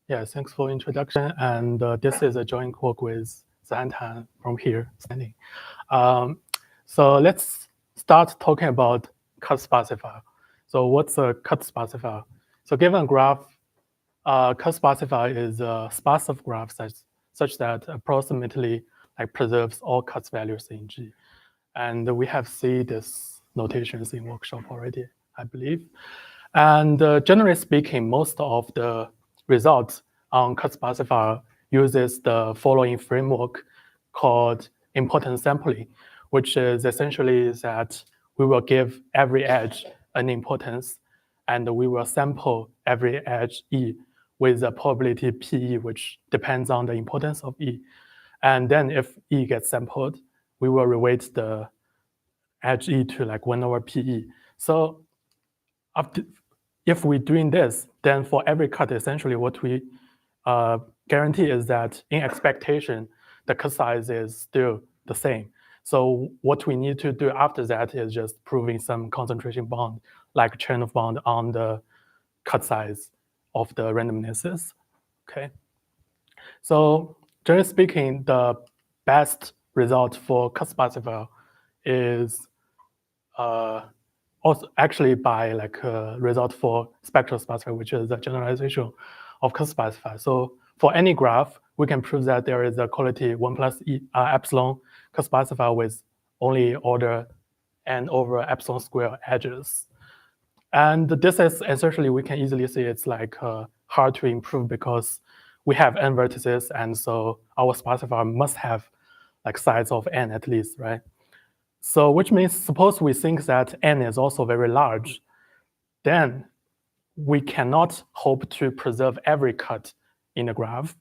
Yeah, thanks for introduction. And this is a joint work with Zantan from here standing. Um, so let's start talking about cut sparsifier. So what's a cut sparsifier? So given a graph, cut sparsifier is a sparse graph such that approximately preserves all cuts values in G. And we have seen this notations in workshop already, I believe. And generally speaking, most of the results on cut sparsifier uses the following framework called importance sampling, which is essentially that we will give every edge an importance, and we will sample every edge E with a probability PE, which depends on the importance of E. And then if E gets sampled, we will reweight the edge E to like 1 over PE. So if we're doing this, then for every cut, essentially what we guarantee is that in expectation, the cut size is still the same. So what we need to do after that is just proving some concentration bond, like Chen bond on the cut size of the randomnesses. Okay. So generally speaking, the best result for cut sparsifier is also actually by like a result for spectral sparsifier, which is a generalization of cut sparsifier. So for any graph, we can prove that there is a quality 1 plus epsilon cut sparsifier with only order n over epsilon square edges. And this is essentially, we can easily see it's like hard to improve because we have n vertices, and so our sparsifier must have like size of n at least, right? So which means suppose we think that n is also very large, then we cannot hope to preserve every cut in the graph.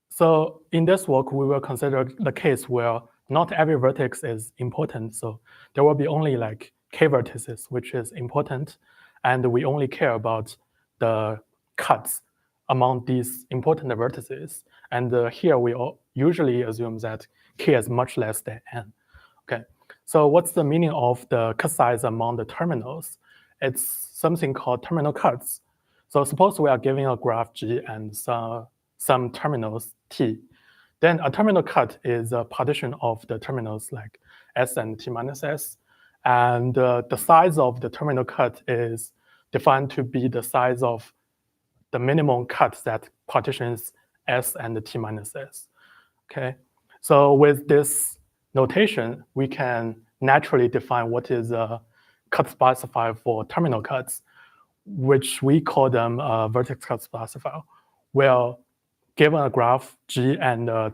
So in this work, we will consider the case where not every vertex is important. So there will be only like k vertices, which is important, and we only care about the cuts among these important vertices. And here we usually assume that k is much less than n. Okay. So what's the meaning of the cut size among the terminals? It's something called terminal cuts. So suppose we are giving a graph G and some terminals T. Then a terminal cut is a partition of the terminals like S and T minus S. And the size of the terminal cut is defined to be the size of the minimum cut that partitions S and T minus S. Okay. So with this notation, we can naturally define what is a cut sparsifier for terminal cuts, which we call them a vertex cut sparsifier. Well, given a graph G and a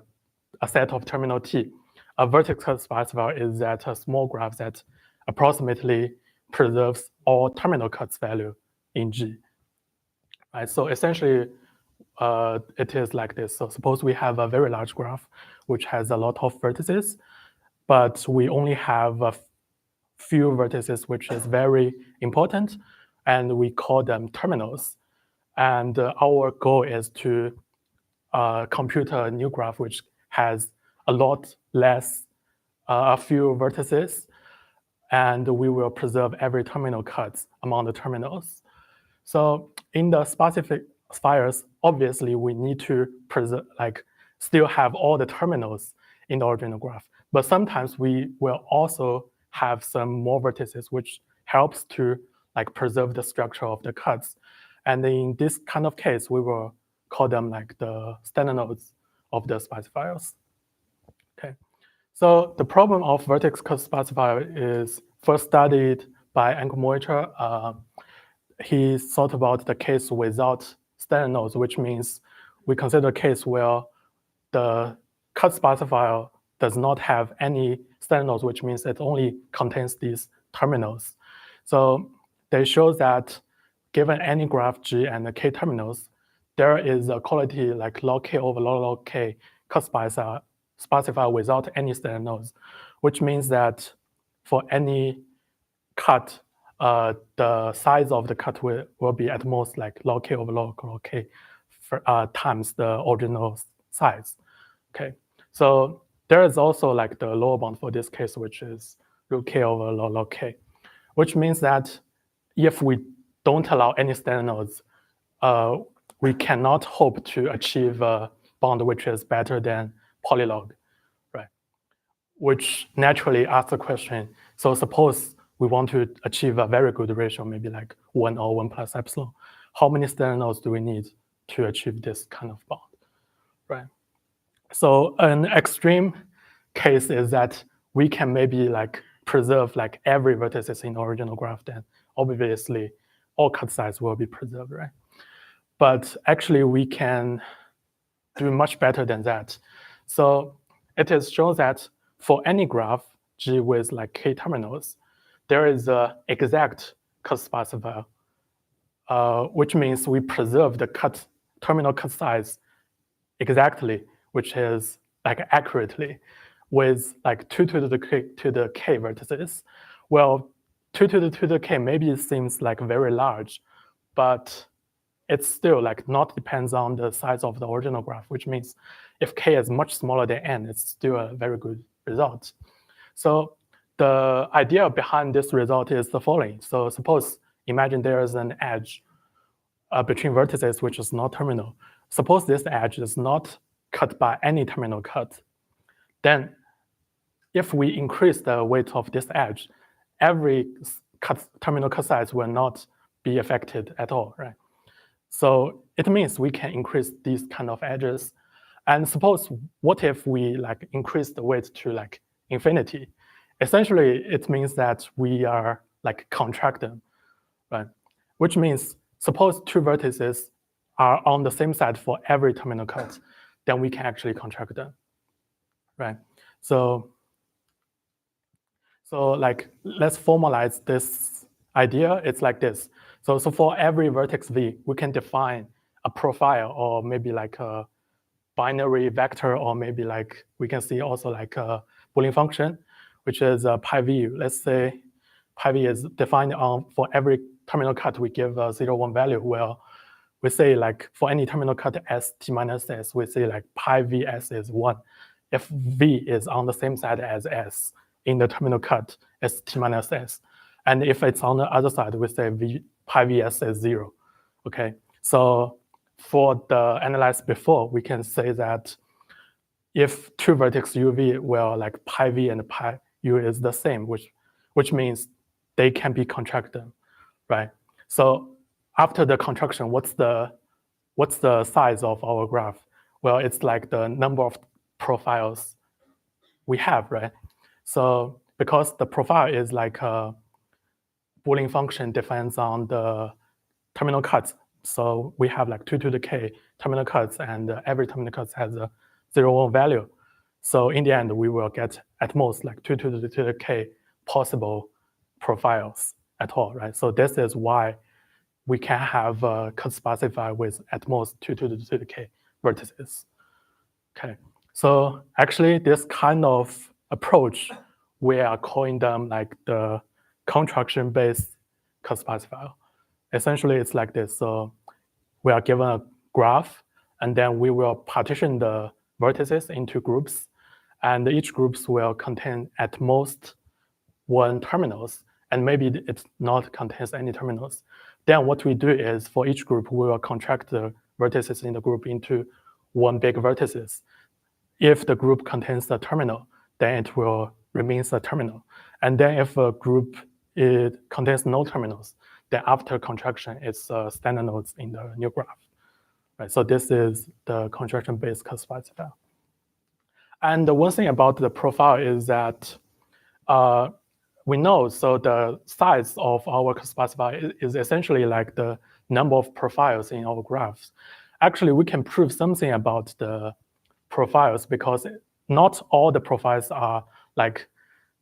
set of terminal T, a vertex cut sparsifier is that a small graph that approximately preserves all terminal cuts value in G. Right? So essentially, it is like this. So suppose we have a very large graph, which has a lot of vertices, but we only have a few vertices, which is very important, and we call them terminals. And our goal is to compute a new graph which has a lot less, a few vertices, and we will preserve every terminal cuts among the terminals. So in the Sparsifiers, obviously we need to preserve, like still have all the terminals in the original graph. But sometimes we will also have some more vertices, which helps to like preserve the structure of the cuts. And in this kind of case, we will call them like the standard nodes of the Sparsifiers. Okay. So the problem of vertex cut sparsifier is first studied by Ankelmoiter. He thought about the case without standard nodes, which means we consider a case where the cut sparsifier does not have any standard nodes, which means it only contains these terminals. So they show that given any graph G and the K terminals, there is a quality like log K over log K cut sparsifier without any standard nodes, which means that for any cut, the size of the cut will be at most like log K over log K for, times the original size. Okay, so there is also like the lower bound for this case, which is root K over log K, which means that if we don't allow any standard nodes, we cannot hope to achieve a bond which is better than polylog, right? Which naturally asks the question, so suppose we want to achieve a very good ratio, maybe like 1 or 1 plus epsilon. How many standard nodes do we need to achieve this kind of bond, right? So an extreme case is that we can maybe like preserve like every vertex in the original graph, then obviously all cut size will be preserved, right? But actually we can do much better than that. So it is shown that for any graph G with like k terminals, there is an exact cut sparsifier, which means we preserve the terminal cut size exactly, which is like accurately, with like 2 to the k vertices. Well, 2 to the k maybe it seems like very large, but it's still like not depends on the size of the original graph, which means if k is much smaller than n, it's still a very good result. So the idea behind this result is the following. So suppose, imagine there is an edge between vertices which is not terminal. Suppose this edge is not cut by any terminal cut. Then if we increase the weight of this edge, every terminal cut size will not be affected at all, right? So it means we can increase these kind of edges. And suppose, what if we like increase the weight to like infinity? Essentially, it means that we are like contract them, right? Which means suppose 2 vertices are on the same side for every terminal cut, then we can actually contract them, right? So like let's formalize this idea. It's like this. So for every vertex V, we can define a profile or maybe like a binary vector, or maybe like we can see also like a Boolean function, which is pi v. Let's say pi v is defined on for every terminal cut we give a 0, 1 value. Well, we say like for any terminal cut s t minus s, we say like pi v s is 1 if v is on the same side as s in the terminal cut s t minus s. And if it's on the other side, we say pi vs is 0. Okay, so for the analyzed before, we can say that if 2 vertex uv, well, like pi v and pi u is the same, which means they can be contracted, right? So after the contraction, what's the size of our graph? Well, it's like the number of profiles we have, right? So because the profile is like a Boolean function depends on the terminal cuts. So we have like 2 to the k terminal cuts, and every terminal cut has a 0, 1 value. So in the end, we will get at most like 2 to the k possible profiles at all, right? So this is why we can have a cut sparsifier with at most 2 to the k vertices. Okay, so actually this kind of approach, we are calling them like the contraction-based cut sparsifier. Essentially, it's like this. So we are given a graph, and then we will partition the vertices into groups, and each groups will contain at most 1 terminals, and maybe it not contains any terminals. Then what we do is for each group, we will contract the vertices in the group into 1 big vertices. If the group contains a terminal, then it will remain a terminal. And then if a group it contains no terminals, then after contraction, it's standard nodes in the new graph. Right? So this is the contraction-based cut sparsifier. And the one thing about the profile is that we know, so the size of our cut sparsifier is essentially like the number of profiles in our graphs. Actually, we can prove something about the profiles because not all the profiles are like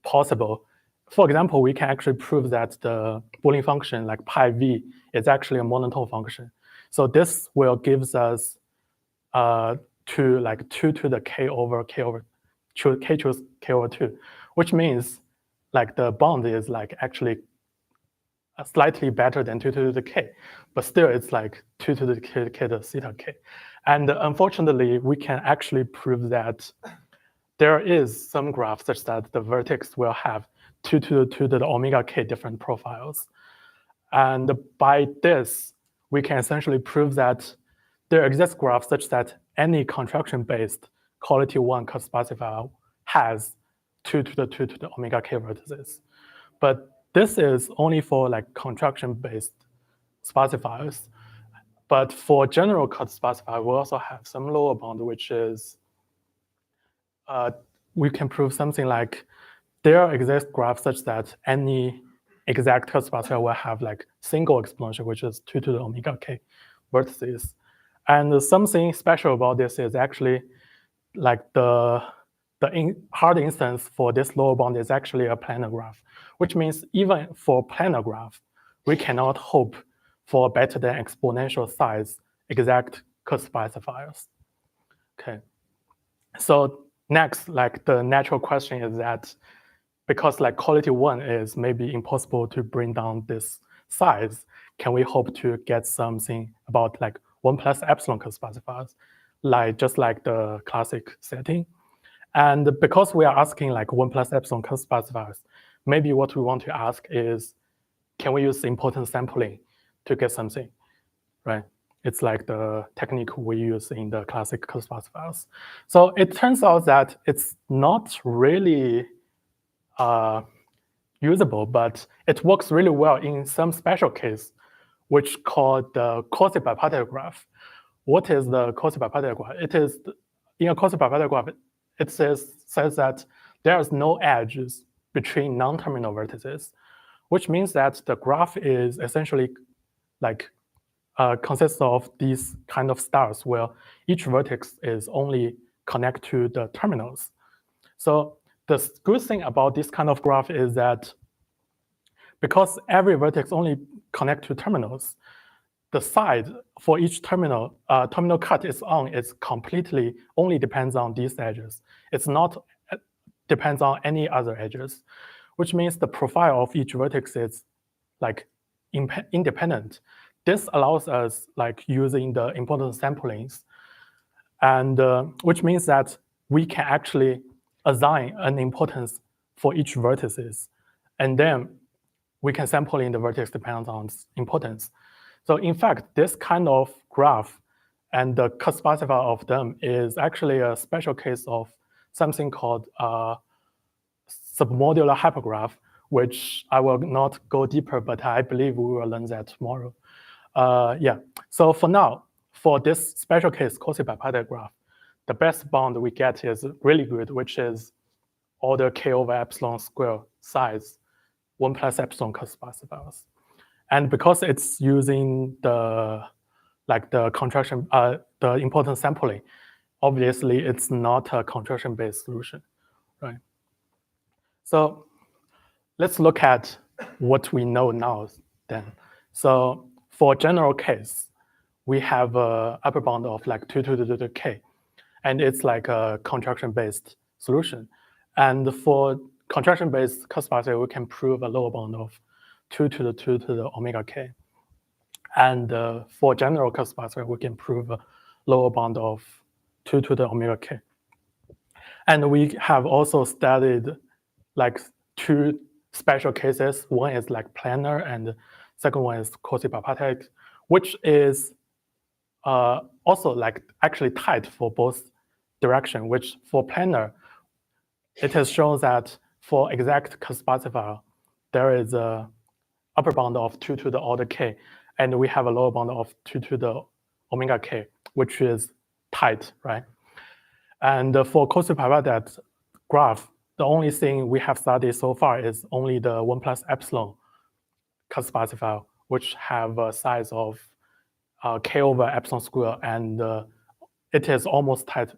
possible. For example, we can actually prove that the Boolean function like pi v is actually a monotone function. So this will gives us like 2 to the k over 2, which means like the bond is like actually slightly better than 2 to the k, but still it's like 2 to the k to theta k. And unfortunately, we can actually prove that there is some graph such that the vertex will have 2 to the omega k different profiles. And by this, we can essentially prove that there exists graph such that any contraction-based quality 1 co-sparsifier has 2 to the omega k vertices. But this is only for like contraction-based sparsifiers. But for general co-sparsifier, we also have some lower bound, which is we can prove something like there exists graph such that any exact co-sparsifier will have like single exponential, which is 2 to the omega k vertices. And something special about this is actually like the hard instance for this lower bound is actually a planar graph, which means even for planar graph, we cannot hope for better than exponential size exact co-sparsifiers. Okay. So next, like the natural question is that because like quality 1 is maybe impossible to bring down this size, can we hope to get something about like 1 plus epsilon co-sparsifiers, like just like the classic setting? And because we are asking like 1 plus epsilon co-sparsifiers, maybe what we want to ask is, can we use importance sampling to get something, right? It's like the technique we use in the classic co-sparsifiers. So it turns out that it's not really usable, but it works really well in some special case, which called the quasi-bipartite graph. What is the quasi-bipartite graph? It is, in a quasi-bipartite graph, it says that there is no edges between non-terminal vertices, which means that the graph is essentially like consists of these kind of stars where each vertex is only connect to the terminals. So the good thing about this kind of graph is that because every vertex only connect to terminals, the side for each terminal cut is completely only depends on these edges. It's not depends on any other edges, which means the profile of each vertex is like independent. This allows us like using the importance samplings, and which means that we can actually assign an importance for each vertices, and then we can sample in the vertex dependent on importance. So in fact, this kind of graph and the co-sparsifier of them is actually a special case of something called submodular hypergraph, which I will not go deeper, but I believe we will learn that tomorrow. Yeah, so for now, for this special case quasi-bipartite graph, the best bound we get is really good, which is order k over epsilon square size 1 plus epsilon co-sparsifiers. And because it's using the contraction, the importance sampling, obviously it's not a contraction-based solution, right? So let's look at what we know now then. So for general case, we have a upper bound of like 2 to the k, and it's like a contraction-based solution. And for contraction-based co-sparsifier, we can prove a lower bound of 2 to the omega k. And for general co-sparsifier, we can prove a lower bound of 2 to the omega k. And we have also studied like 2 special cases. One is like planar, and the second one is quasi-bipartite, which is also like actually tight for both direction, which for planar, it has shown that for exact co-sparsifier, there is a upper bound of 2 to the order k, and we have a lower bound of 2 to the omega k, which is tight, right? And for quasi-bipartite graph, the only thing we have studied so far is only the 1 plus epsilon co-sparsifier, which have a size of k over epsilon square, and it is almost tight,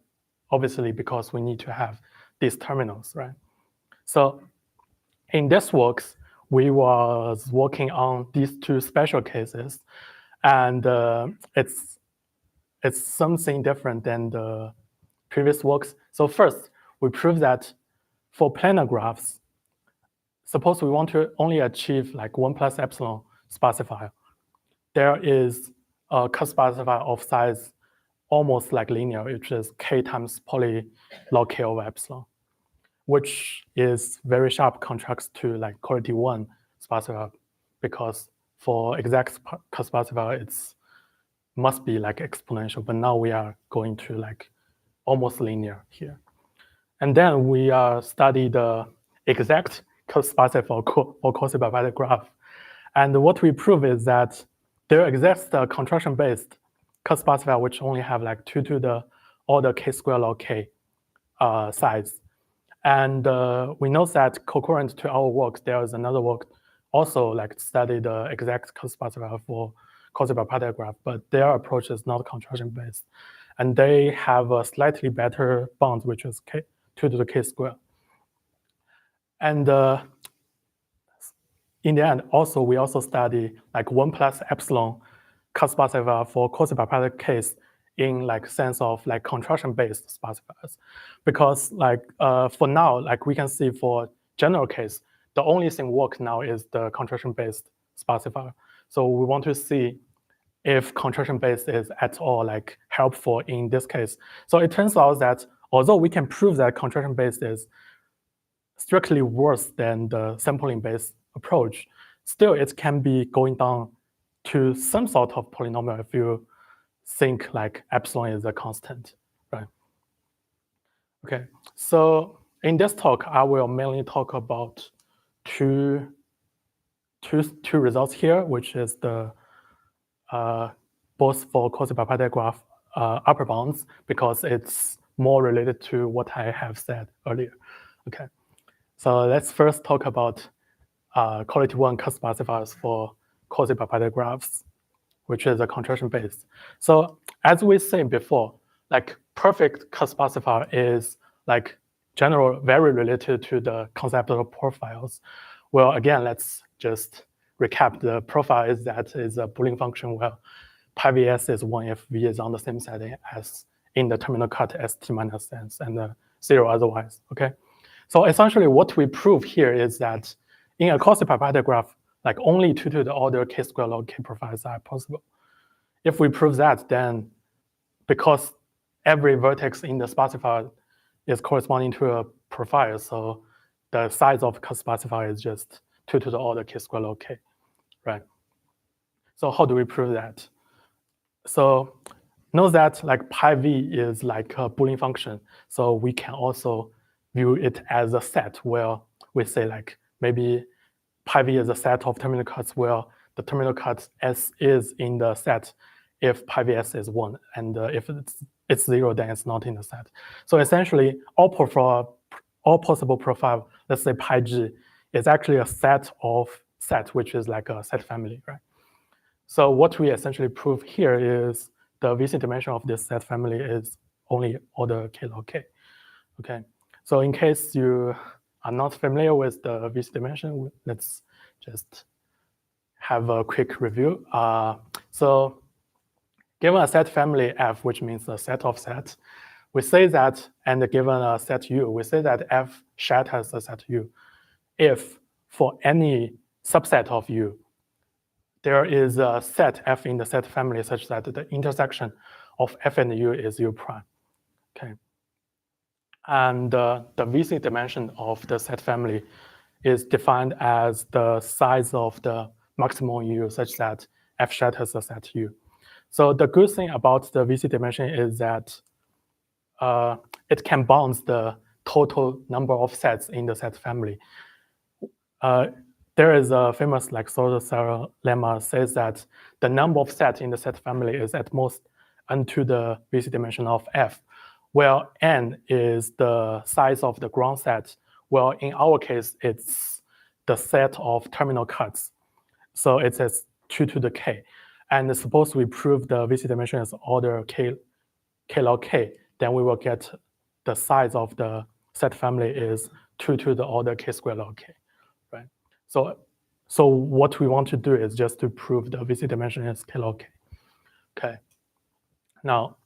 obviously, because we need to have these terminals, right? So in this works, we was working on these 2 special cases, and it's something different than the previous works. So first, we prove that for planar graphs, suppose we want to only achieve like 1 plus epsilon sparsifier, there is a co-sparsifier of size almost like linear, which is k times poly log k over epsilon, which is very sharp contrast to like quality 1 sparsifier, because for exact co-sparsifier, it's must be like exponential, but now we are going to like almost linear here. And then we study the exact Sparsifier for quasi-bipartite graph. And what we prove is that there exists a contraction-based Sparsifier which only have like 2 to the order k square log k size. And we know that concurrent to our work, there is another work also like study the exact Sparsifier for quasi-bipartite graph, but their approach is not contraction-based. And they have a slightly better bound, which is 2 to the k square. And in the end, also we also study like 1 plus epsilon Sparsifier for quasi-bipartite case in like sense of like contraction-based sparsifiers, because like for now, like we can see for general case, the only thing work now is the contraction-based sparsifier. So we want to see if contraction-based is at all like helpful in this case. So it turns out that although we can prove that contraction-based is strictly worse than the sampling-based approach, still it can be going down to some sort of polynomial if you think like epsilon is a constant, right? Okay, so in this talk, I will mainly talk about two results here, which is the both for quasi-bipartite graph upper bounds, because it's more related to what I have said earlier. Okay, so let's first talk about quality 1 sparsifiers for quasi-bipartite graphs, which is a contraction based. So as we said before, like perfect sparsifier is like general, very related to the concept of profiles. Well, again, let's just recap. The profile is that is a Boolean function where pi vs is 1 if v is on the same setting as in the terminal cut st minus sense and 0 otherwise, okay? So essentially what we prove here is that in a quasi-bipartite graph, like only 2 to the order k square log k profiles are possible. If we prove that, then because every vertex in the sparsifier is corresponding to a profile, so the size of sparsifier is just 2 to the order k square log k, right? So how do we prove that? So know that like pi v is like a Boolean function, so we can also view it as a set where we say like maybe pi v is a set of terminal cuts where the terminal cut s is in the set if pi vs is 1, and if it's 0, then it's not in the set. So essentially, all possible profile, let's say pi g, is actually a set of set, which is like a set family, right? So what we essentially prove here is the VC dimension of this set family is only order k log k, okay? So in case you are not familiar with the VC dimension, let's just have a quick review. So given a set family F, which means a set of sets, we say that, and given a set U, we say that F shatters a set U if for any subset of U, there is a set F in the set family such that the intersection of F and U is U prime, okay? And the VC dimension of the set family is defined as the size of the maximum U such that F shatters the set U. So the good thing about the VC dimension is that it can bound the total number of sets in the set family. There is a famous like Sauter-Serre lemma says that the number of sets in the set family is at most n to the VC dimension of F, where n is the size of the ground set. Well, in our case, it's the set of terminal cuts. So it's as 2 to the k. And suppose we prove the VC dimension is order k log k, then we will get the size of the set family is 2 to the order k square log k, right? So what we want to do is just to prove the VC dimension is k log k, okay? Now,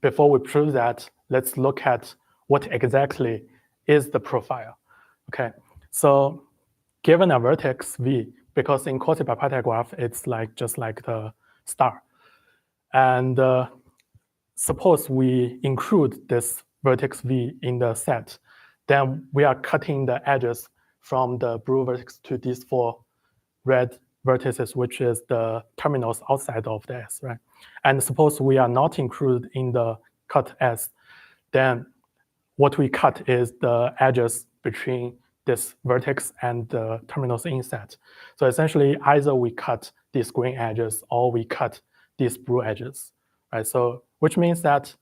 before we prove that, let's look at what exactly is the profile, okay? So given a vertex v, because in quasi-bipartite graph, it's like just like the star. And suppose we include this vertex v in the set, then we are cutting the edges from the blue vertex to these 4 red vertices, which is the terminals outside of the S, right? And suppose we are not included in the cut S, then what we cut is the edges between this vertex and the terminals in set. So essentially, either we cut these green edges or we cut these blue edges, right? So which means that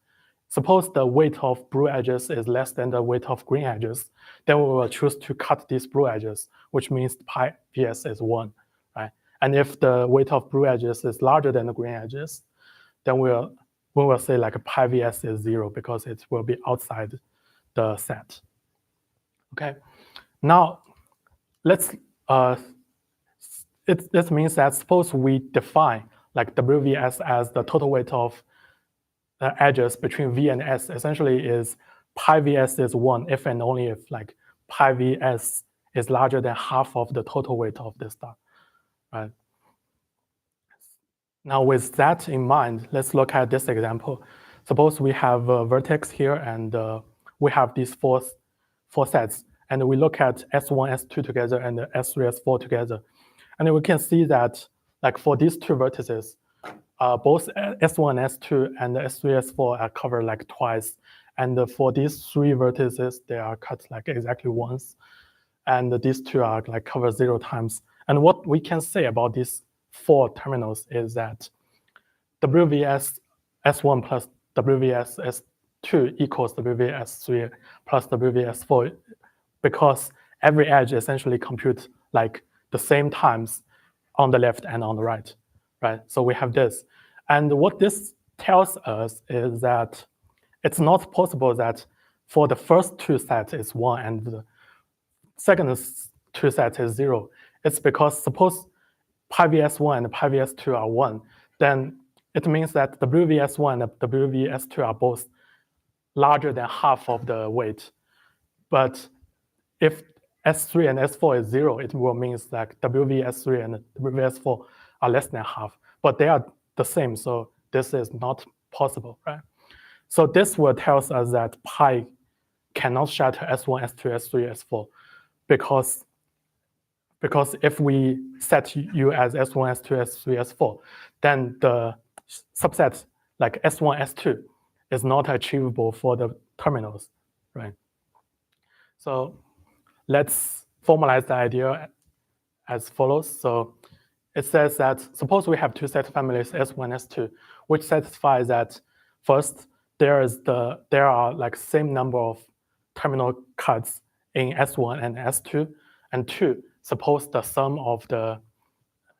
suppose the weight of blue edges is less than the weight of green edges, then we will choose to cut these blue edges, which means pi vs is 1, right? And if the weight of blue edges is larger than the green edges, then we will say like pi vs is 0 because it will be outside the set. Okay, now let's this means that suppose we define like WVS as the total weight of the edges between V and S. Essentially is pi vs is 1 if and only if like pi vs is larger than half of the total weight of this star, right? Now with that in mind, let's look at this example. Suppose we have a vertex here and we have these four sets, and we look at S1, S2 together and S3, S4 together. And we can see that like for these two vertices, both S1, S2 and S3, S4 are covered like twice. And for these three vertices, they are cut like exactly once. And these two are like covered 0 times. And what we can say about these 4 terminals is that WVS S1 plus WVS S2 equals WVS S3 plus WVS S4 because every edge essentially computes like the same times on the left and on the right, right? So we have this. And what this tells us is that it's not possible that for the first 2 sets is 1 and the second 2 sets is 0. It's because suppose pi vs1 and pi vs2 are 1, then it means that WVS1 and WVS2 are both larger than half of the weight. But if S3 and S4 is 0, it will mean that WVS3 and WVS4 are less than half, but they are the same, so this is not possible, right? So this will tell us that pi cannot shatter S1, S2, S3, S4 because if we set U as S1, S2, S3, S4, then the subset like S1, S2 is not achievable for the terminals, right? So let's formalize the idea as follows. So it says that suppose we have 2 set families S1, S2, which satisfies that first there are like same number of terminal cuts in S1 and S2, and 2, suppose the sum of the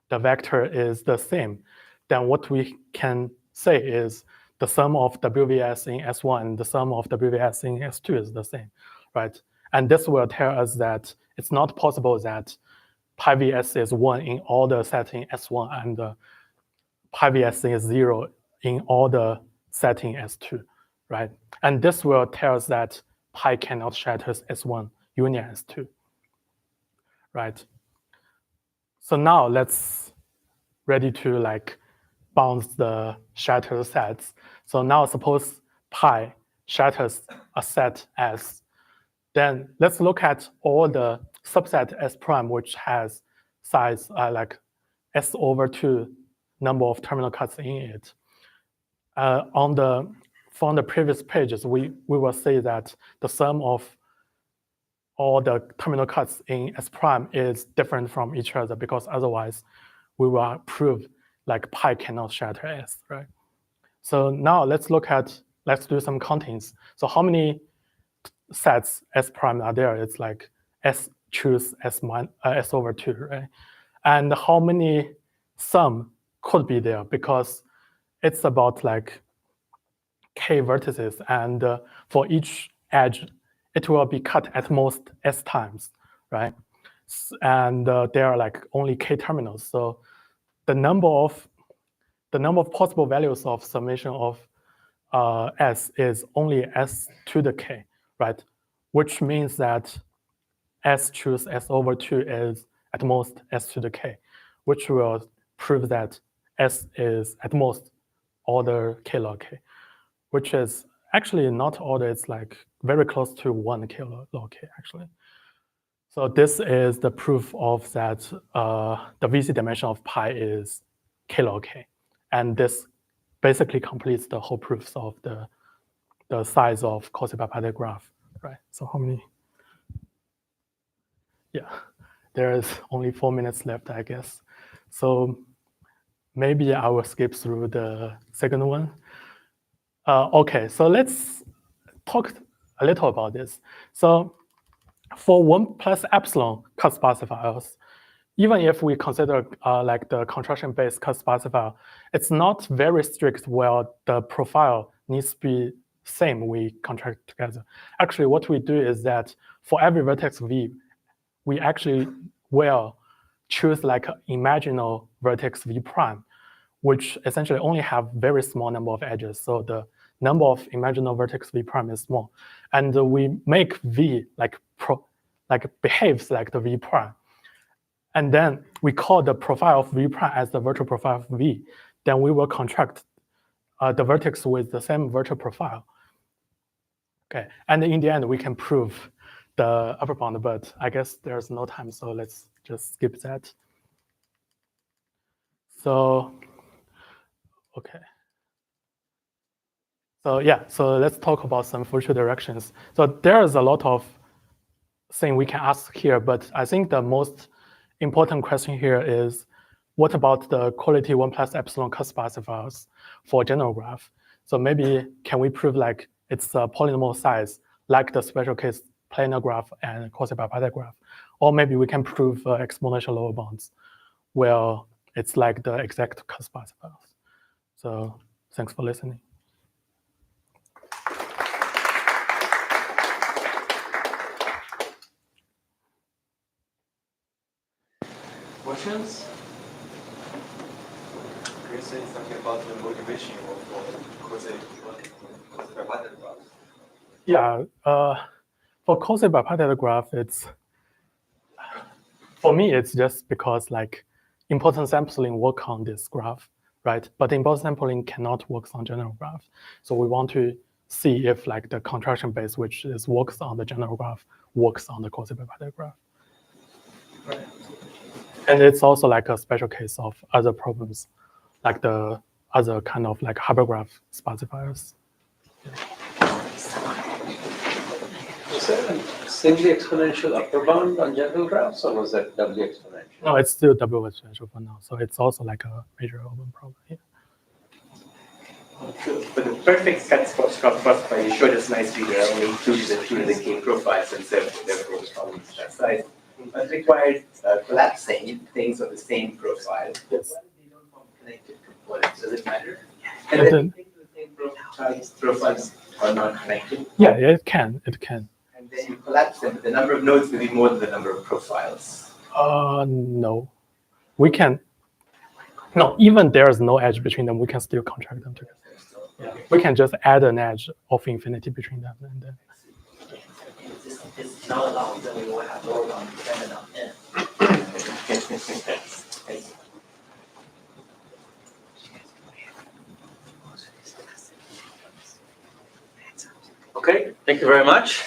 vector is the same, then what we can say is the sum of WVS in S1 and the sum of WVS in S2 is the same, right? And this will tell us that it's not possible that pi vs is 1 in all the sets in S1 and pi vs is 0 in all the sets in S2, right? And this will tell us that pi cannot shatter S1 union S2, right? So now let's ready to like bounce the shattered sets. So now suppose pi shatters a set S. Then let's look at all the subset S prime, which has size like S over 2 number of terminal cuts in it. From the previous pages, we will say that the sum of all the terminal cuts in S prime is different from each other because otherwise we will prove like pi cannot shatter S, right? So now let's do some countings. So how many sets S prime are there? It's like S choose S over 2, right? And how many sum could be there because it's about like k vertices, and for each edge, it will be cut at most S times, right? And there are like only k terminals. So the number of possible values of summation of S is only S to the k, right? Which means that S choose S over 2 is at most S to the k, which will prove that S is at most order k log k, which is actually not order, it's like very close to 1 k log k actually. So this is the proof of that the VC dimension of pi is k log k. And this basically completes the whole proofs of the size of quasi-bipartite graph, right? So how many? Yeah, there is only 4 minutes left, I guess. So maybe I will skip through the second one. Okay, so let's talk a little about this. So for 1 plus epsilon cut-sparsifiers, even if we consider like the contraction-based cut-sparsifier, it's not very strict where the profile needs to be same we contract together. Actually, what we do is that for every vertex V, we actually will choose like an imaginal vertex V prime, which essentially only have very small number of edges. So the number of imaginal vertex V prime is small. And we make V like behaves like the V prime. And then we call the profile of V prime as the virtual profile of V. Then we will contract the vertex with the same virtual profile. Okay, and in the end, we can prove the upper bound, but I guess there's no time, so let's just skip that. So, okay. So yeah, so let's talk about some future directions. So there's a lot of things we can ask here, but I think the most important question here is, what about the quality 1 plus epsilon cut-sparsifiers for general graph? So maybe can we prove like it's a polynomial size, like the special case planar graph and quasi-bipartite graph? Or maybe we can prove exponential lower bounds, where it's like the exact cut-sparsifiers. So thanks for listening. Questions? Can you say something about the motivation for quasi-bipartite graph? Yeah, for quasi-bipartite graph, it's, for me, it's just because like important sampling work on this graph, right? But important sampling cannot work on general graph. So we want to see if like the contraction base, which is works on the general graph, works on the quasi-bipartite graph. Right. And it's also like a special case of other problems, like the other kind of like Haber graph sparsifiers. Yeah. Was that a singly exponential upper bound on general graphs, or was that doubly exponential? No, it's still double exponential for now. So it's also like a major open problem here. But the perfect sets for sparsifier, you showed us nicely there, only includes the two of the K profiles, and therefore the problem is that size. But it required collapsing things of the same profile. Yes. They don't form connected components. Does it matter? And then things of the same profiles are not connected. Yeah, it can. It can. And then you collapse them, but the number of nodes will be more than the number of profiles. No. We can. No, even there is no edge between them, we can still contract them together. Yeah. We can just add an edge of infinity between them, and then. It's not allowed, then we will have lower bound dependent on n. Okay, thank you very much.